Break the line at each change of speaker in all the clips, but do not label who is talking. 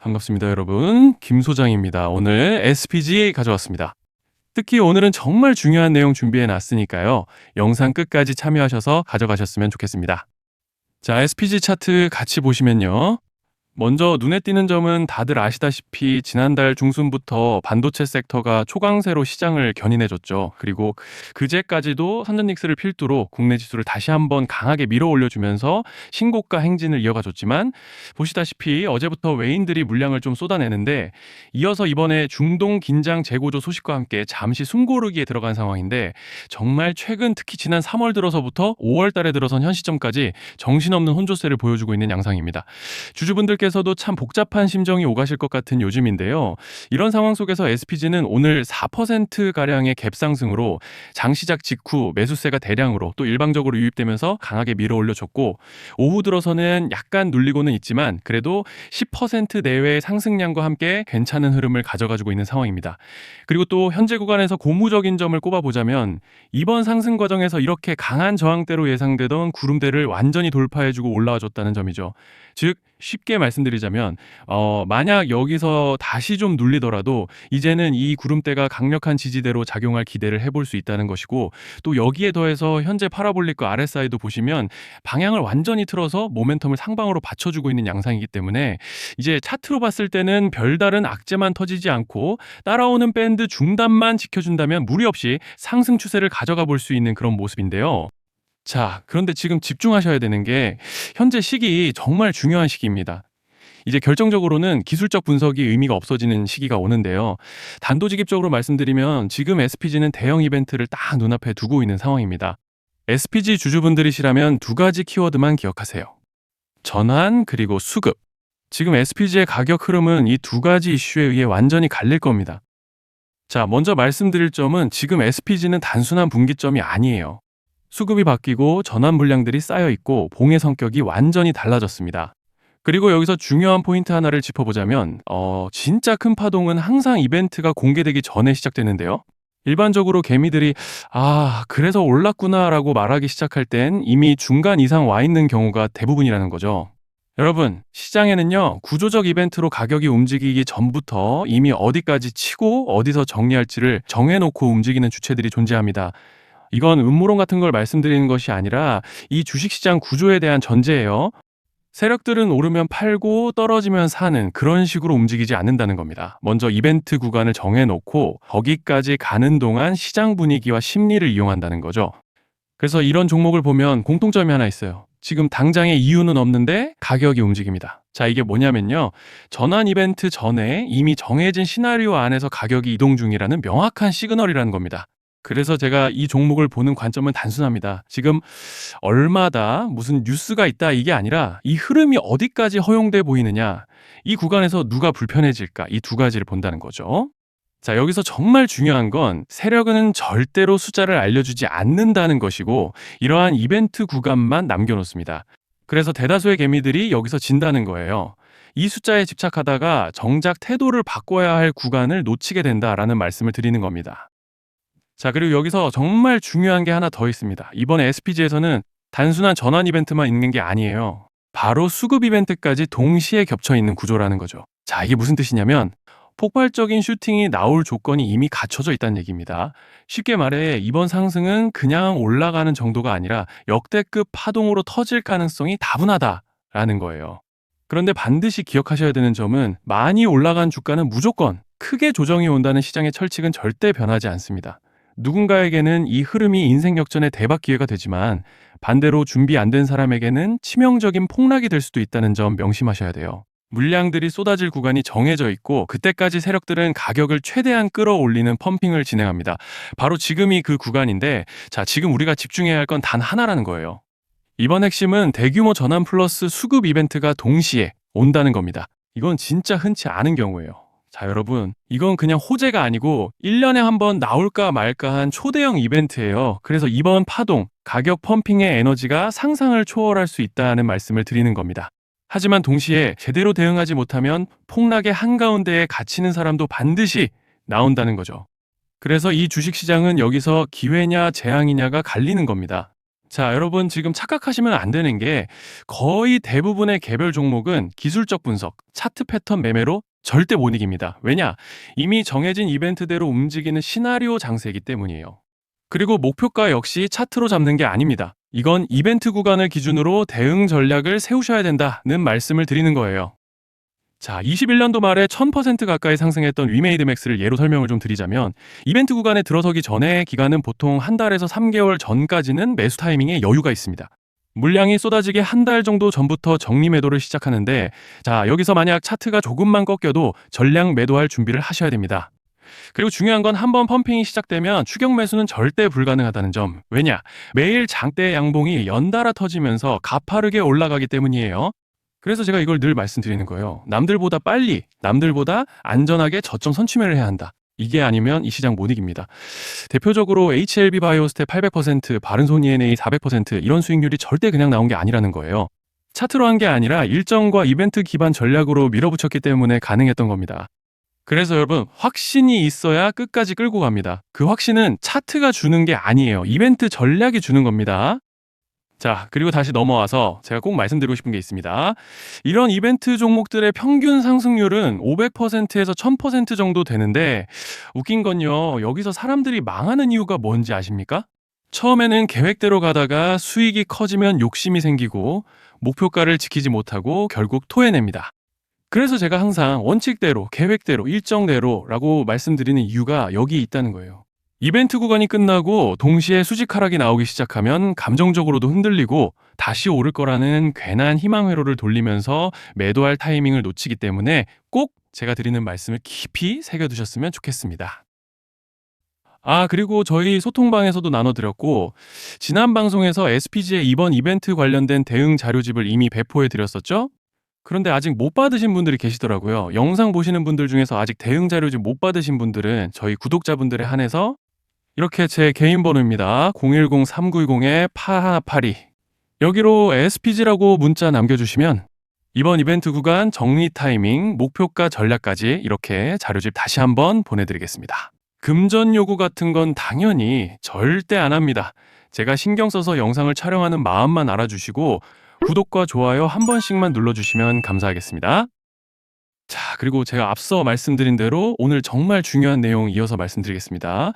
반갑습니다, 여러분. 김 소장입니다. 오늘 SPG 가져왔습니다. 특히 오늘은 정말 중요한 내용 준비해 놨으니까요. 영상 끝까지 참여하셔서 가져가셨으면 좋겠습니다. 자, SPG 차트 같이 보시면요. 먼저 눈에 띄는 점은 다들 아시다시피 지난달 중순부터 반도체 섹터가 초강세로 시장을 견인해줬죠. 그리고 그제까지도 선전닉스를 필두로 국내 지수를 다시 한번 강하게 밀어 올려주면서 신고가 행진을 이어가줬지만, 보시다시피 어제부터 외인들이 물량을 좀 쏟아내는데, 이어서 이번에 중동 긴장 재고조 소식과 함께 잠시 숨고르기에 들어간 상황인데, 정말 최근 특히 지난 3월 들어서부터 5월 달에 들어선 현 시점까지 정신없는 혼조세를 보여주고 있는 양상입니다. 주주분들께서도 참 복잡한 심정이 오가실 것 같은 요즘인데요. 이런 상황 속에서 SPG는 오늘 4%가량의 갭상승으로 장시작 직후 매수세가 대량으로 또 일방적으로 유입되면서 강하게 밀어 올려줬고, 오후 들어서는 약간 눌리고는 있지만 그래도 10% 내외의 상승량과 함께 괜찮은 흐름을 가져가지고 있는 상황입니다. 그리고 또 현재 구간에서 고무적인 점을 꼽아보자면, 이번 상승 과정에서 이렇게 강한 저항대로 예상되던 구름대를 완전히 돌파해주고 올라와줬다는 점이죠. 즉 쉽게 말씀드리자면, 만약 여기서 다시 좀 눌리더라도 이제는 이 구름대가 강력한 지지대로 작용할 기대를 해볼 수 있다는 것이고, 또 여기에 더해서 현재 파라볼릭과 RSI도 보시면 방향을 완전히 틀어서 모멘텀을 상방으로 받쳐주고 있는 양상이기 때문에, 이제 차트로 봤을 때는 별다른 악재만 터지지 않고 따라오는 밴드 중단만 지켜준다면 무리 없이 상승 추세를 가져가 볼 수 있는 그런 모습인데요. 자, 그런데 지금 집중하셔야 되는 게, 현재 시기 정말 중요한 시기입니다. 이제 결정적으로는 기술적 분석이 의미가 없어지는 시기가 오는데요. 단도직입적으로 말씀드리면 지금 SPG는 대형 이벤트를 딱 눈앞에 두고 있는 상황입니다. SPG 주주분들이시라면 두 가지 키워드만 기억하세요. 전환 그리고 수급. 지금 SPG의 가격 흐름은 이 두 가지 이슈에 의해 완전히 갈릴 겁니다. 자, 먼저 말씀드릴 점은 지금 SPG는 단순한 분기점이 아니에요. 수급이 바뀌고 전환 물량들이 쌓여 있고 봉의 성격이 완전히 달라졌습니다. 그리고 여기서 중요한 포인트 하나를 짚어보자면, 진짜 큰 파동은 항상 이벤트가 공개되기 전에 시작되는데요. 일반적으로 개미들이 그래서 올랐구나라고 말하기 시작할 땐 이미 중간 이상 와 있는 경우가 대부분이라는 거죠. 여러분, 시장에는요, 구조적 이벤트로 가격이 움직이기 전부터 이미 어디까지 치고 어디서 정리할지를 정해놓고 움직이는 주체들이 존재합니다. 이건 음모론 같은 걸 말씀드리는 것이 아니라 이 주식시장 구조에 대한 전제예요. 세력들은 오르면 팔고 떨어지면 사는 그런 식으로 움직이지 않는다는 겁니다. 먼저 이벤트 구간을 정해놓고 거기까지 가는 동안 시장 분위기와 심리를 이용한다는 거죠. 그래서 이런 종목을 보면 공통점이 하나 있어요. 지금 당장의 이유는 없는데 가격이 움직입니다. 자, 이게 뭐냐면요, 전환 이벤트 전에 이미 정해진 시나리오 안에서 가격이 이동 중이라는 명확한 시그널이라는 겁니다. 그래서 제가 이 종목을 보는 관점은 단순합니다. 지금 얼마다 무슨 뉴스가 있다 이게 아니라 이 흐름이 어디까지 허용돼 보이느냐, 이 구간에서 누가 불편해질까, 이 두 가지를 본다는 거죠. 자, 여기서 정말 중요한 건 세력은 절대로 숫자를 알려주지 않는다는 것이고, 이러한 이벤트 구간만 남겨놓습니다. 그래서 대다수의 개미들이 여기서 진다는 거예요. 이 숫자에 집착하다가 정작 태도를 바꿔야 할 구간을 놓치게 된다라는 말씀을 드리는 겁니다. 자, 그리고 여기서 정말 중요한 게 하나 더 있습니다. 이번에 SPG에서는 단순한 전환 이벤트만 있는 게 아니에요. 바로 수급 이벤트까지 동시에 겹쳐 있는 구조라는 거죠. 자, 이게 무슨 뜻이냐면, 폭발적인 슈팅이 나올 조건이 이미 갖춰져 있다는 얘기입니다. 쉽게 말해 이번 상승은 그냥 올라가는 정도가 아니라 역대급 파동으로 터질 가능성이 다분하다라는 거예요. 그런데 반드시 기억하셔야 되는 점은, 많이 올라간 주가는 무조건 크게 조정이 온다는 시장의 철칙은 절대 변하지 않습니다. 누군가에게는 이 흐름이 인생 역전의 대박 기회가 되지만, 반대로 준비 안 된 사람에게는 치명적인 폭락이 될 수도 있다는 점 명심하셔야 돼요. 물량들이 쏟아질 구간이 정해져 있고, 그때까지 세력들은 가격을 최대한 끌어올리는 펌핑을 진행합니다. 바로 지금이 그 구간인데, 자, 지금 우리가 집중해야 할 건 단 하나라는 거예요. 이번 핵심은 대규모 전환 플러스 수급 이벤트가 동시에 온다는 겁니다. 이건 진짜 흔치 않은 경우예요. 자, 여러분, 이건 그냥 호재가 아니고 1년에 한 번 나올까 말까 한 초대형 이벤트예요. 그래서 이번 파동, 가격 펌핑의 에너지가 상상을 초월할 수 있다는 말씀을 드리는 겁니다. 하지만 동시에 제대로 대응하지 못하면 폭락의 한가운데에 갇히는 사람도 반드시 나온다는 거죠. 그래서 이 주식시장은 여기서 기회냐 재앙이냐가 갈리는 겁니다. 자, 여러분 지금 착각하시면 안 되는 게 거의 대부분의 개별 종목은 기술적 분석, 차트 패턴 매매로 절대 못 이깁니다. 왜냐? 이미 정해진 이벤트대로 움직이는 시나리오 장세이기 때문이에요. 그리고 목표가 역시 차트로 잡는 게 아닙니다. 이건 이벤트 구간을 기준으로 대응 전략을 세우셔야 된다는 말씀을 드리는 거예요. 자, 21년도 말에 1000% 가까이 상승했던 위메이드맥스를 예로 설명을 좀 드리자면 이벤트 구간에 들어서기 전에 기간은 보통 한 달에서 3개월 전까지는 매수 타이밍에 여유가 있습니다. 물량이 쏟아지기 한 달 정도 전부터 정리 매도를 시작하는데 자, 여기서 만약 차트가 조금만 꺾여도 전량 매도할 준비를 하셔야 됩니다. 그리고 중요한 건 한번 펌핑이 시작되면 추격 매수는 절대 불가능하다는 점. 왜냐? 매일 장대 양봉이 연달아 터지면서 가파르게 올라가기 때문이에요. 그래서 제가 이걸 늘 말씀드리는 거예요. 남들보다 빨리, 남들보다 안전하게 저점 선취매를 해야 한다. 이게 아니면 이 시장 못 이깁니다. 대표적으로 HLB 바이오스텝 800%, 바른손 ENA 400% 이런 수익률이 절대 그냥 나온 게 아니라는 거예요. 차트로 한 게 아니라 일정과 이벤트 기반 전략으로 밀어붙였기 때문에 가능했던 겁니다. 그래서 여러분, 확신이 있어야 끝까지 끌고 갑니다. 그 확신은 차트가 주는 게 아니에요. 이벤트 전략이 주는 겁니다. 자, 그리고 다시 넘어와서 제가 꼭 말씀드리고 싶은 게 있습니다. 이런 이벤트 종목들의 평균 상승률은 500%에서 1000% 정도 되는데 웃긴 건요. 여기서 사람들이 망하는 이유가 뭔지 아십니까? 처음에는 계획대로 가다가 수익이 커지면 욕심이 생기고 목표가를 지키지 못하고 결국 토해냅니다. 그래서 제가 항상 원칙대로, 계획대로, 일정대로라고 말씀드리는 이유가 여기 있다는 거예요. 이벤트 구간이 끝나고 동시에 수직 하락이 나오기 시작하면 감정적으로도 흔들리고 다시 오를 거라는 괜한 희망 회로를 돌리면서 매도할 타이밍을 놓치기 때문에 꼭 제가 드리는 말씀을 깊이 새겨두셨으면 좋겠습니다. 아, 그리고 저희 소통방에서도 나눠드렸고 지난 방송에서 SPG의 이번 이벤트 관련된 대응 자료집을 이미 배포해 드렸었죠? 그런데 아직 못 받으신 분들이 계시더라고요. 영상 보시는 분들 중에서 아직 대응 자료집 못 받으신 분들은 저희 구독자분들에 한해서 이렇게 제 개인 번호입니다. 010-3910-8182 여기로 SPG라고 문자 남겨주시면 이번 이벤트 구간 정리 타이밍, 목표가 전략까지 이렇게 자료집 다시 한번 보내드리겠습니다. 금전 요구 같은 건 당연히 절대 안 합니다. 제가 신경 써서 영상을 촬영하는 마음만 알아주시고 구독과 좋아요 한 번씩만 눌러주시면 감사하겠습니다. 자, 그리고 제가 앞서 말씀드린 대로 오늘 정말 중요한 내용 이어서 말씀드리겠습니다.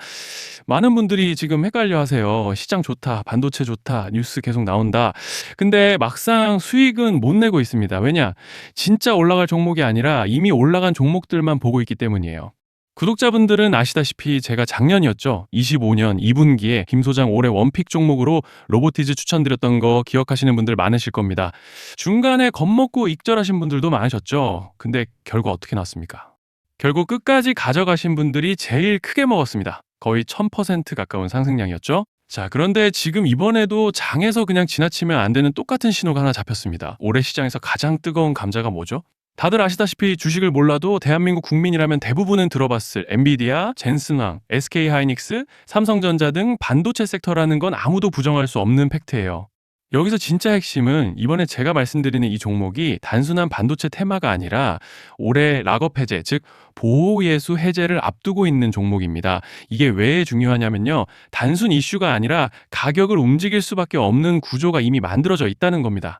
많은 분들이 지금 헷갈려 하세요. 시장 좋다, 반도체 좋다, 뉴스 계속 나온다. 근데 막상 수익은 못 내고 있습니다. 왜냐? 진짜 올라갈 종목이 아니라 이미 올라간 종목들만 보고 있기 때문이에요. 구독자분들은 아시다시피 제가 작년이었죠. 25년 2분기에 김 소장 올해 원픽 종목으로 로보티즈 추천드렸던 거 기억하시는 분들 많으실 겁니다. 중간에 겁먹고 익절하신 분들도 많으셨죠. 근데 결과 어떻게 났습니까? 결국 끝까지 가져가신 분들이 제일 크게 먹었습니다. 거의 1000% 가까운 상승량이었죠. 자, 그런데 지금 이번에도 장에서 그냥 지나치면 안 되는 똑같은 신호가 하나 잡혔습니다. 올해 시장에서 가장 뜨거운 감자가 뭐죠? 다들 아시다시피 주식을 몰라도 대한민국 국민이라면 대부분은 들어봤을 엔비디아, 젠슨왕, SK하이닉스, 삼성전자 등 반도체 섹터라는 건 아무도 부정할 수 없는 팩트예요. 여기서 진짜 핵심은 이번에 제가 말씀드리는 이 종목이 단순한 반도체 테마가 아니라 올해 락업 해제, 즉 보호예수 해제를 앞두고 있는 종목입니다. 이게 왜 중요하냐면요. 단순 이슈가 아니라 가격을 움직일 수밖에 없는 구조가 이미 만들어져 있다는 겁니다.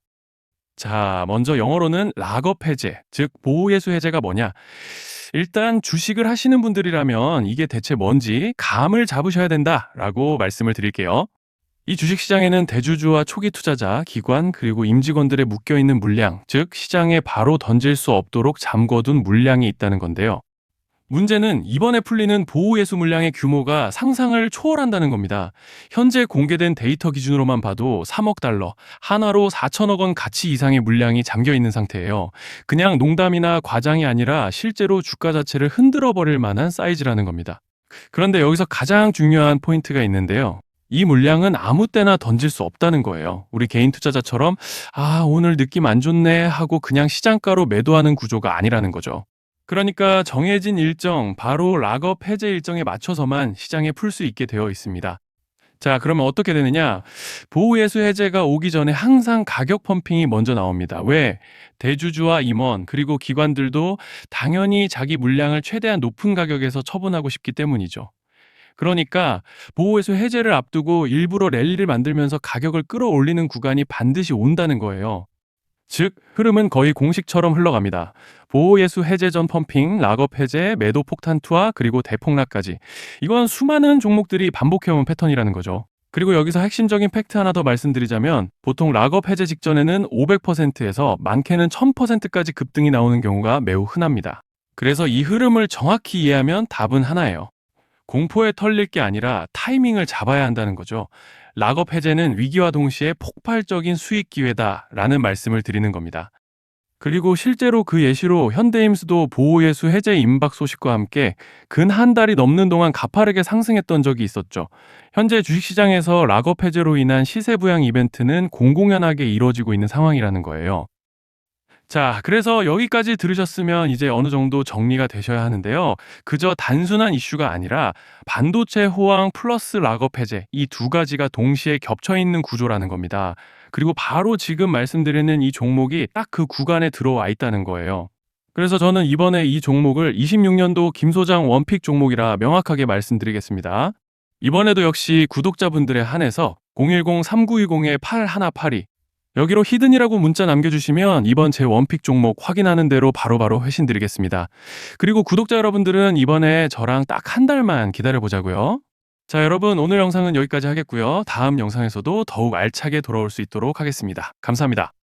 자, 먼저 영어로는 락업 해제, 즉 보호예수 해제가 뭐냐? 일단 주식을 하시는 분들이라면 이게 대체 뭔지 감을 잡으셔야 된다라고 말씀을 드릴게요. 이 주식시장에는 대주주와 초기 투자자, 기관, 그리고 임직원들의 묶여있는 물량, 즉 시장에 바로 던질 수 없도록 잠궈둔 물량이 있다는 건데요. 문제는 이번에 풀리는 보호예수 물량의 규모가 상상을 초월한다는 겁니다. 현재 공개된 데이터 기준으로만 봐도 3억 달러, 하나로 4천억 원 가치 이상의 물량이 잠겨 있는 상태예요. 그냥 농담이나 과장이 아니라 실제로 주가 자체를 흔들어 버릴 만한 사이즈라는 겁니다. 그런데 여기서 가장 중요한 포인트가 있는데요. 이 물량은 아무 때나 던질 수 없다는 거예요. 우리 개인 투자자처럼 오늘 느낌 안 좋네 하고 그냥 시장가로 매도하는 구조가 아니라는 거죠. 그러니까 정해진 일정, 바로 락업 해제 일정에 맞춰서만 시장에 풀 수 있게 되어 있습니다. 자, 그러면 어떻게 되느냐? 보호예수 해제가 오기 전에 항상 가격 펌핑이 먼저 나옵니다. 왜? 대주주와 임원, 그리고 기관들도 당연히 자기 물량을 최대한 높은 가격에서 처분하고 싶기 때문이죠. 그러니까 보호회수 해제를 앞두고 일부러 랠리를 만들면서 가격을 끌어올리는 구간이 반드시 온다는 거예요. 즉, 흐름은 거의 공식처럼 흘러갑니다. 보호예수 해제 전 펌핑, 락업 해제, 매도 폭탄 투하, 그리고 대폭락까지. 이건 수많은 종목들이 반복해온 패턴이라는 거죠. 그리고 여기서 핵심적인 팩트 하나 더 말씀드리자면 보통 락업 해제 직전에는 500%에서 많게는 1000%까지 급등이 나오는 경우가 매우 흔합니다. 그래서 이 흐름을 정확히 이해하면 답은 하나예요. 공포에 털릴 게 아니라 타이밍을 잡아야 한다는 거죠. 락업 해제는 위기와 동시에 폭발적인 수익 기회다라는 말씀을 드리는 겁니다. 그리고 실제로 그 예시로 현대임수도 보호예수 해제 임박 소식과 함께 근 한 달이 넘는 동안 가파르게 상승했던 적이 있었죠. 현재 주식시장에서 락업 해제로 인한 시세 부양 이벤트는 공공연하게 이루어지고 있는 상황이라는 거예요. 자, 그래서 여기까지 들으셨으면 이제 어느 정도 정리가 되셔야 하는데요. 그저 단순한 이슈가 아니라 반도체 호황 플러스 락업 해제 이 두 가지가 동시에 겹쳐 있는 구조라는 겁니다. 그리고 바로 지금 말씀드리는 이 종목이 딱 그 구간에 들어와 있다는 거예요. 그래서 저는 이번에 이 종목을 26년도 김 소장 원픽 종목이라 명확하게 말씀드리겠습니다. 이번에도 역시 구독자분들에 한해서 010-3920-8182 여기로 히든이라고 문자 남겨주시면 이번 제 원픽 종목 확인하는 대로 바로바로 회신 드리겠습니다. 그리고 구독자 여러분들은 이번에 저랑 딱 한 달만 기다려보자고요. 자, 여러분 오늘 영상은 여기까지 하겠고요. 다음 영상에서도 더욱 알차게 돌아올 수 있도록 하겠습니다. 감사합니다.